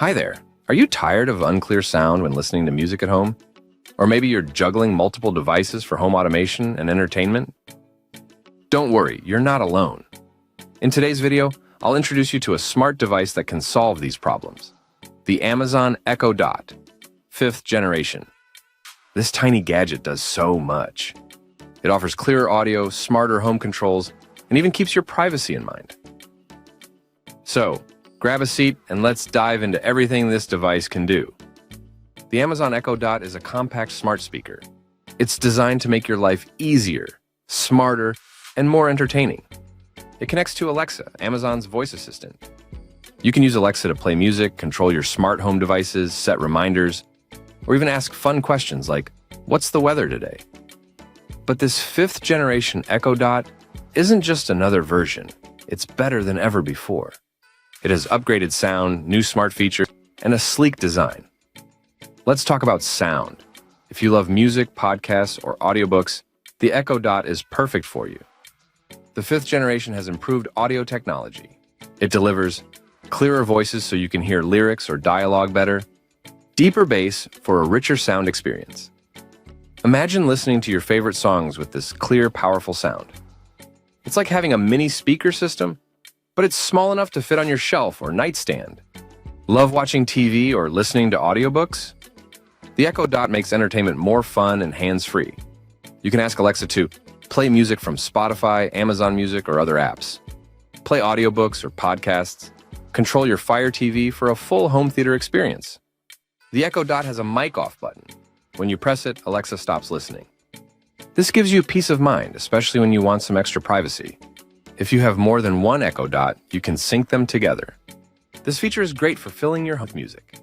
Hi there. Are you tired of unclear sound when listening to music at home? Or maybe you're juggling multiple devices for home automation and entertainment? Don't worry, you're not alone. In today's video, I'll introduce you to a smart device that can solve these problems. The Amazon Echo Dot, 5th generation. This tiny gadget does so much. It offers clearer audio, smarter home controls, and even keeps your privacy in mind. So, grab a seat and let's dive into everything this device can do. The Amazon Echo Dot is a compact smart speaker. It's designed to make your life easier, smarter, and more entertaining. It connects to Alexa, Amazon's voice assistant. You can use Alexa to play music, control your smart home devices, set reminders, or even ask fun questions like, "What's the weather today?" But this 5th generation Echo Dot isn't just another version. It's better than ever before. It has upgraded sound, new smart features, and a sleek design. Let's talk about sound. If you love music, podcasts, or audiobooks, the Echo Dot is perfect for you. The 5th generation has improved audio technology. It delivers clearer voices so you can hear lyrics or dialogue better, deeper bass for a richer sound experience. Imagine listening to your favorite songs with this clear, powerful sound. It's like having a mini speaker system, but it's small enough to fit on your shelf or nightstand. Love watching TV or listening to audiobooks? The Echo Dot makes entertainment more fun and hands-free. You can ask Alexa to play music from Spotify, Amazon Music, or other apps. Play audiobooks or podcasts. Control your Fire TV for a full home theater experience. The Echo Dot has a mic off button. When you press it, Alexa stops listening. This gives you peace of mind, especially when you want some extra privacy. If you have more than one Echo Dot, you can sync them together. This feature is great for filling your home with music.